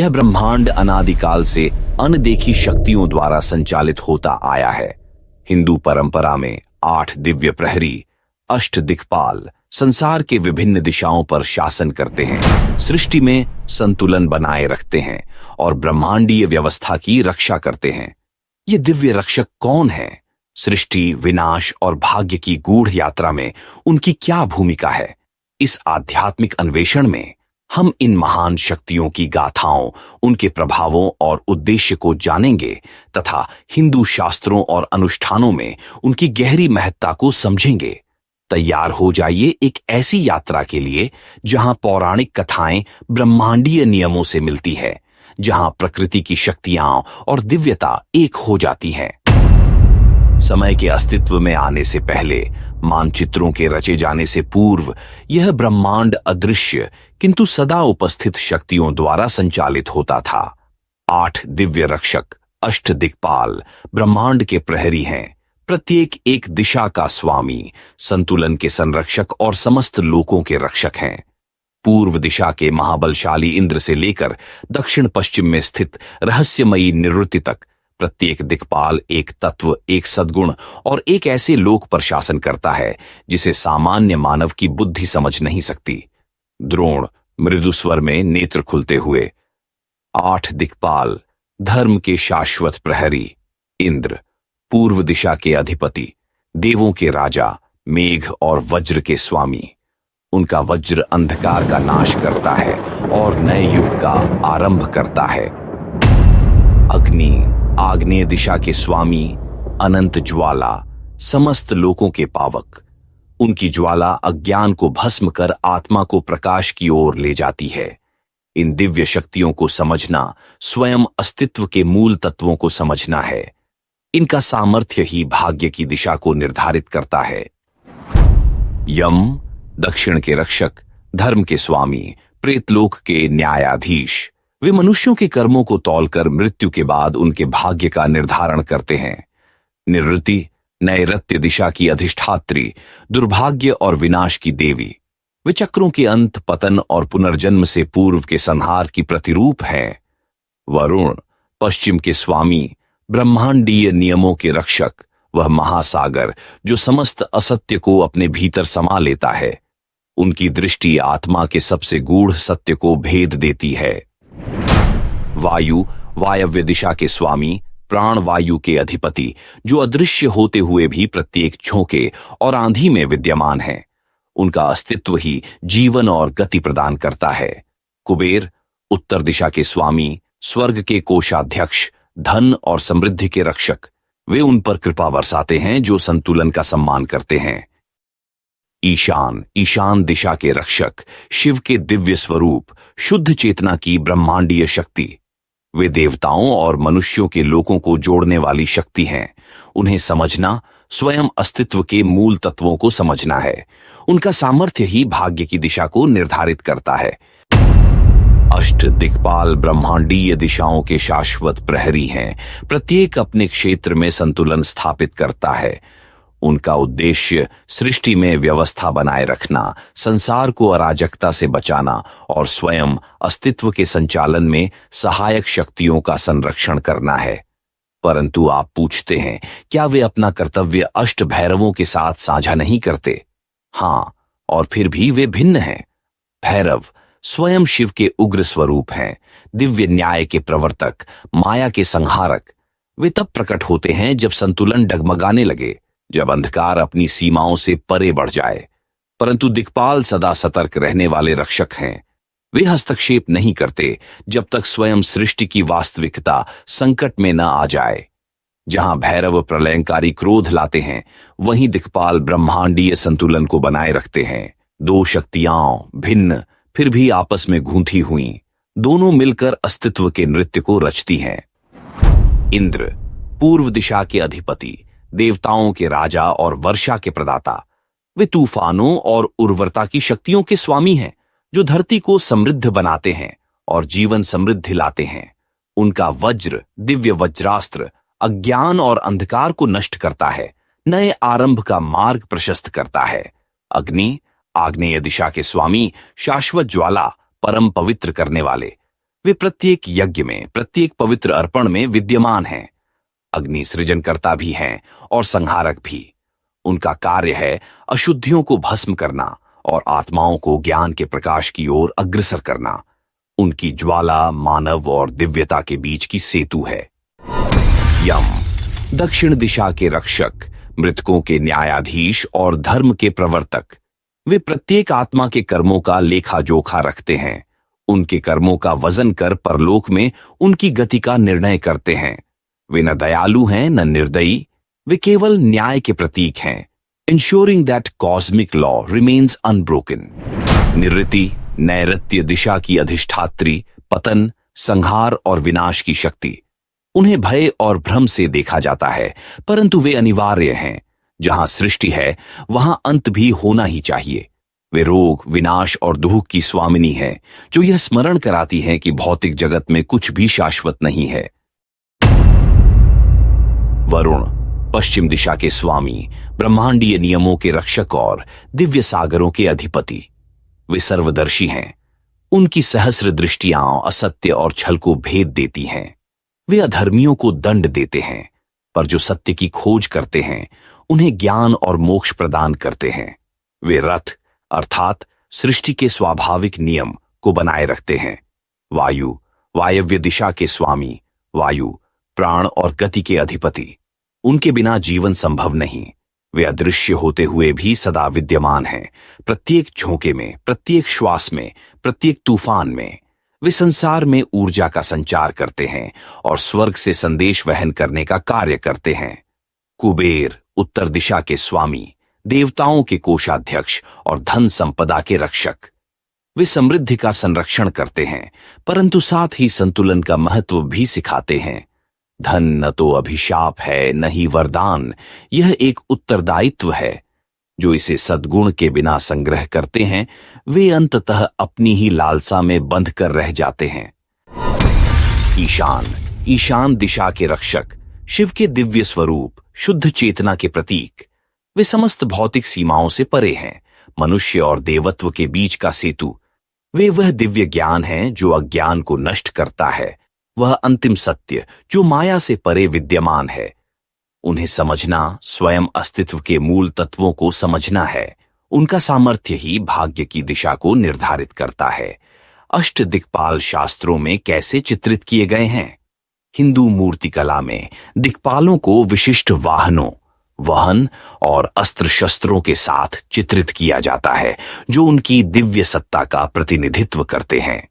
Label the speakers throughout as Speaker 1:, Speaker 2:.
Speaker 1: यह ब्रह्मांड अनादिकाल से अनदेखी शक्तियों द्वारा संचालित होता आया है। हिंदू परंपरा में 8 दिव्य प्रहरी, अष्ट दिक्पाल संसार के विभिन्न दिशाओं पर शासन करते हैं, सृष्टि में संतुलन बनाए रखते हैं और ब्रह्मांडीय व्यवस्था की रक्षा करते हैं। ये दिव्य रक्षक कौन हैं? सृष्टि, विनाश और भाग्य की गूढ़ यात्रा में उनकी क्या भूमिका है? इस आध्यात्मिक अन्वेषण में हम इन महान शक्तियों की गाथाओं, उनके प्रभावों और उद्देश्य को जानेंगे तथा हिंदू शास्त्रों और अनुष्ठानों में उनकी गहरी महत्ता को समझेंगे। तैयार हो जाइए एक ऐसी यात्रा के लिए जहां पौराणिक कथाएं ब्रह्मांडीय नियमों से मिलती है, जहां प्रकृति की शक्तियां और दिव्यता एक हो जाती है। समय के अस्तित्व में आने से पहले, मानचित्रों के रचे जाने से पूर्व, यह ब्रह्मांड अदृश्य किंतु सदा उपस्थित शक्तियों द्वारा संचालित होता था। 8 दिव्य रक्षक, अष्ट दिक्पाल ब्रह्मांड के प्रहरी हैं, प्रत्येक एक दिशा का स्वामी, संतुलन के संरक्षक और समस्त लोकों के रक्षक हैं। पूर्व दिशा के महाबलशाली इंद्र से लेकर दक्षिण पश्चिम में स्थित रहस्यमयी निवृत्ति तक प्रत्येक दिक्पाल एक तत्व, एक सद्गुण और एक ऐसे लोक पर शासन करता है जिसे सामान्य मानव की बुद्धि समझ नहीं सकती। द्रोण मृदु स्वर में नेत्र खुलते हुए, 8 दिक्पाल धर्म के शाश्वत प्रहरी, इंद्र पूर्व दिशा के अधिपति, देवों के राजा, मेघ और वज्र के स्वामी। उनका वज्र अंधकार का नाश करता है और नए युग का आरंभ करता है। अग्नि आग्नेय दिशा के स्वामी, अनंत ज्वाला समस्त लोकों के पावक। उनकी ज्वाला अज्ञान को भस्म कर आत्मा को प्रकाश की ओर ले जाती है। इन दिव्य शक्तियों को समझना स्वयं अस्तित्व के मूल तत्वों को समझना है। इनका सामर्थ्य ही भाग्य की दिशा को निर्धारित करता है। यम दक्षिण के रक्षक, धर्म के स्वामी, प्रेतलोक के न्यायाधीश। वे मनुष्यों के कर्मों को तौलकर मृत्यु के बाद उनके भाग्य का निर्धारण करते हैं। निवृत्ति नैऋत्य दिशा की अधिष्ठात्री, दुर्भाग्य और विनाश की देवी। वे चक्रों के अंत, पतन और पुनर्जन्म से पूर्व के संहार की प्रतिरूप हैं। वरुण पश्चिम के स्वामी, ब्रह्मांडीय नियमों के रक्षक, वह महासागर जो समस्त असत्य को अपने भीतर समा लेता है। उनकी दृष्टि आत्मा के सबसे गूढ़ सत्य को भेद देती है। वायु वायव्य दिशा के स्वामी, प्राण वायु के अधिपति, जो अदृश्य होते हुए भी प्रत्येक झोंके और आंधी में विद्यमान है। उनका अस्तित्व ही जीवन और गति प्रदान करता है। कुबेर उत्तर दिशा के स्वामी, स्वर्ग के कोषाध्यक्ष, धन और समृद्धि के रक्षक। वे उन पर कृपा बरसाते हैं जो संतुलन का सम्मान करते हैं। ईशान ईशान दिशा के रक्षक, शिव के दिव्य स्वरूप, शुद्ध चेतना की ब्रह्मांडीय शक्ति। वे देवताओं और मनुष्यों के लोकों को जोड़ने वाली शक्ति हैं। उन्हें समझना स्वयं अस्तित्व के मूल तत्वों को समझना है। उनका सामर्थ्य ही भाग्य की दिशा को निर्धारित करता है। अष्ट दिक्पाल ब्रह्मांडीय दिशाओं के शाश्वत प्रहरी हैं। प्रत्येक अपने क्षेत्र में संतुलन स्थापित करता है। उनका उद्देश्य सृष्टि में व्यवस्था बनाए रखना, संसार को अराजकता से बचाना और स्वयं अस्तित्व के संचालन में सहायक शक्तियों का संरक्षण करना है। परंतु आप पूछते हैं, क्या वे अपना कर्तव्य अष्ट भैरवों के साथ साझा नहीं करते? हाँ, और फिर भी वे भिन्न हैं। भैरव स्वयं शिव के उग्र स्वरूप हैं, दिव्य न्याय के प्रवर्तक, माया के संहारक। वे तब प्रकट होते हैं जब संतुलन डगमगाने लगे, जब अंधकार अपनी सीमाओं से परे बढ़ जाए। परंतु दिक्पाल सदा सतर्क रहने वाले रक्षक हैं। वे हस्तक्षेप नहीं करते जब तक स्वयं सृष्टि की वास्तविकता संकट में न आ जाए। जहां भैरव प्रलयंकारी क्रोध लाते हैं, वहीं दिक्पाल ब्रह्मांडीय संतुलन को बनाए रखते हैं। दो शक्तियां भिन्न फिर भी आपस में गूंथी हुई, दोनों मिलकर अस्तित्व के नृत्य को रचती हैं। इंद्र पूर्व दिशा के अधिपति, देवताओं के राजा और वर्षा के प्रदाता। वे तूफानों और उर्वरता की शक्तियों के स्वामी हैं, जो धरती को समृद्ध बनाते हैं और जीवन समृद्धि लाते हैं। उनका वज्र, दिव्य वज्रास्त्र, अज्ञान और अंधकार को नष्ट करता है, नए आरंभ का मार्ग प्रशस्त करता है। अग्नि आग्नेय दिशा के स्वामी, शाश्वत ज्वाला, परम पवित्र करने वाले। वे प्रत्येक यज्ञ में, प्रत्येक पवित्र अर्पण में विद्यमान हैं। अग्नि सृजनकर्ता भी हैं और संहारक भी। उनका कार्य है अशुद्धियों को भस्म करना और आत्माओं को ज्ञान के प्रकाश की ओर अग्रसर करना। उनकी ज्वाला मानव और दिव्यता के बीच की सेतु है। यम, दक्षिण दिशा के रक्षक, मृतकों के न्यायाधीश और धर्म के प्रवर्तक। वे प्रत्येक आत्मा के कर्मों का लेखा जोखा रखते हैं। उनके कर्मों का वजन कर परलोक में उनकी गति का निर्णय करते हैं। वे न दयालु हैं न निर्दयी, वे केवल न्याय के प्रतीक हैं, ensuring that cosmic law remains unbroken. निवृत्ति, नैऋत्य दिशा की अधिष्ठात्री, पतन, संहार और विनाश की शक्ति। उन्हें भय और भ्रम से देखा जाता है, परंतु वे अनिवार्य हैं। जहां सृष्टि है वहां अंत भी होना ही चाहिए। वे रोग, विनाश और दुख की स्वामिनी है, जो यह स्मरण कराती हैं कि भौतिक जगत में कुछ भी शाश्वत नहीं है। वरुण, पश्चिम दिशा के स्वामी, ब्रह्मांडीय नियमों के रक्षक और दिव्य सागरों के अधिपति। वे सर्वदर्शी हैं। उनकी सहस्र दृष्टियां असत्य और छल को भेद देती हैं। वे अधर्मियों को दंड देते हैं, पर जो सत्य की खोज करते हैं उन्हें ज्ञान और मोक्ष प्रदान करते हैं। वे रथ अर्थात सृष्टि के स्वाभाविक नियम को बनाए रखते हैं। वायु, वायव्य दिशा के स्वामी, वायु प्राण और गति के अधिपति। उनके बिना जीवन संभव नहीं। वे अदृश्य होते हुए भी सदा विद्यमान हैं, प्रत्येक झोंके में, प्रत्येक श्वास में, प्रत्येक तूफान में। वे संसार में ऊर्जा का संचार करते हैं और स्वर्ग से संदेश वहन करने का कार्य करते हैं। कुबेर, उत्तर दिशा के स्वामी, देवताओं के कोषाध्यक्ष और धन संपदा के रक्षक। वे समृद्धि का संरक्षण करते हैं, परंतु साथ ही संतुलन का महत्व भी सिखाते हैं। धन न तो अभिशाप है न ही वरदान, यह एक उत्तरदायित्व है। जो इसे सद्गुण के बिना संग्रह करते हैं वे अंततः अपनी ही लालसा में बंध कर रह जाते हैं। ईशान, ईशान दिशा के रक्षक, शिव के दिव्य स्वरूप, शुद्ध चेतना के प्रतीक। वे समस्त भौतिक सीमाओं से परे हैं, मनुष्य और देवत्व के बीच का सेतु। वे वह दिव्य ज्ञान है जो अज्ञान को नष्ट करता है, वह अंतिम सत्य जो माया से परे विद्यमान है। उन्हें समझना स्वयं अस्तित्व के मूल तत्वों को समझना है। उनका सामर्थ्य ही भाग्य की दिशा को निर्धारित करता है। अष्ट दिक्पाल शास्त्रों में कैसे चित्रित किए गए हैं? हिंदू मूर्तिकला में दिक्पालों को विशिष्ट वाहनों, वहन और अस्त्र शस्त्रों के साथ चित्रित किया जाता है, जो उनकी दिव्य सत्ता का प्रतिनिधित्व करते हैं।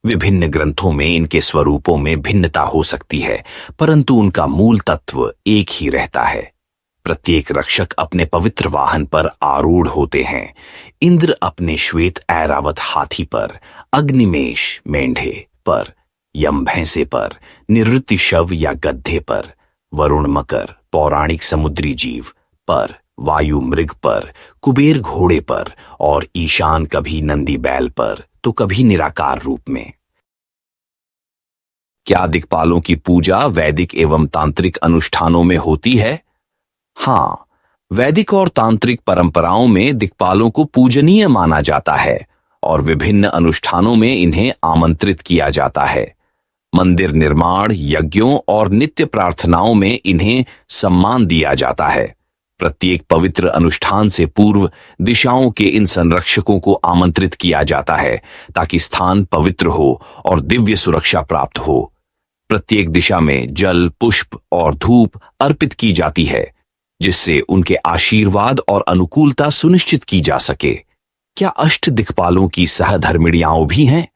Speaker 1: विभिन्न ग्रंथों में इनके स्वरूपों में भिन्नता हो सकती है, परंतु उनका मूल तत्व एक ही रहता है। प्रत्येक रक्षक अपने पवित्र वाहन पर आरूढ़ होते हैं। इंद्र अपने श्वेत ऐरावत हाथी पर, अग्निमेश मेंढे पर, यम भैंसे पर, निवृत्ति शव या गद्धे पर, वरुण मकर पौराणिक समुद्री जीव पर, वायु मृग पर, कुबेर घोड़े पर और ईशान कभी नंदी बैल पर तो कभी निराकार रूप में। क्या दिक्पालों की पूजा वैदिक एवं तांत्रिक अनुष्ठानों में होती है? हां, वैदिक और तांत्रिक परंपराओं में दिक्पालों को पूजनीय माना जाता है और विभिन्न अनुष्ठानों में इन्हें आमंत्रित किया जाता है। मंदिर निर्माण, यज्ञों और नित्य प्रार्थनाओं में इन्हें सम्मान दिया जाता है। प्रत्येक पवित्र अनुष्ठान से पूर्व दिशाओं के इन संरक्षकों को आमंत्रित किया जाता है ताकि स्थान पवित्र हो और दिव्य सुरक्षा प्राप्त हो। प्रत्येक दिशा में जल, पुष्प और धूप अर्पित की जाती है, जिससे उनके आशीर्वाद और अनुकूलता सुनिश्चित की जा सके। क्या अष्ट दिक्पालों की सहधर्मिणियां भी हैं?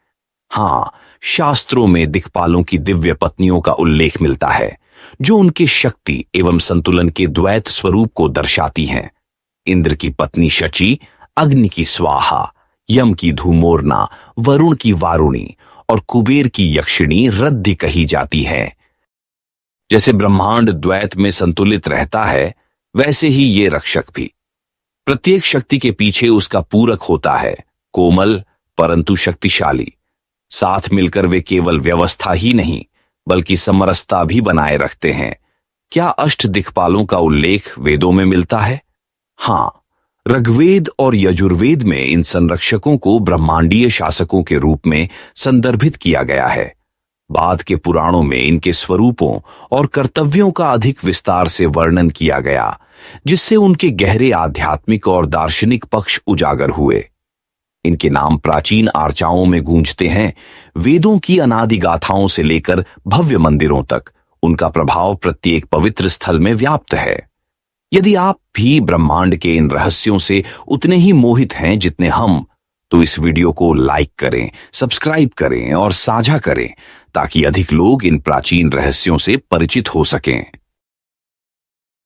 Speaker 1: हां, शास्त्रों में दिक्पालों की दिव्य पत्नियों का उल्लेख मिलता है, जो उनके शक्ति एवं संतुलन के द्वैत स्वरूप को दर्शाती हैं। इंद्र की पत्नी शची, अग्नि की स्वाहा, यम की धूमोरना, वरुण की वारुणी और कुबेर की यक्षिणी रद्दी कही जाती है। जैसे ब्रह्मांड द्वैत में संतुलित रहता है, वैसे ही ये रक्षक भी। प्रत्येक शक्ति के पीछे उसका पूरक होता है, कोमल परंतु शक्तिशाली। साथ मिलकर वे केवल व्यवस्था ही नहीं बल्कि समरसता भी बनाए रखते हैं। क्या अष्ट दिक्पालों का उल्लेख वेदों में मिलता है? हां, ऋग्वेद और यजुर्वेद में इन संरक्षकों को ब्रह्मांडीय शासकों के रूप में संदर्भित किया गया है। बाद के पुराणों में इनके स्वरूपों और कर्तव्यों का अधिक विस्तार से वर्णन किया गया, जिससे उनके गहरे आध्यात्मिक और दार्शनिक पक्ष उजागर हुए। इनके नाम प्राचीन आर्चाओं में गूंजते हैं। वेदों की अनादि गाथाओं से लेकर भव्य मंदिरों तक उनका प्रभाव प्रत्येक पवित्र स्थल में व्याप्त है। यदि आप भी ब्रह्मांड के इन रहस्यों से उतने ही मोहित हैं जितने हम, तो इस वीडियो को लाइक करें, सब्सक्राइब करें और साझा करें, ताकि अधिक लोग इन प्राचीन रहस्यों से परिचित हो सकें।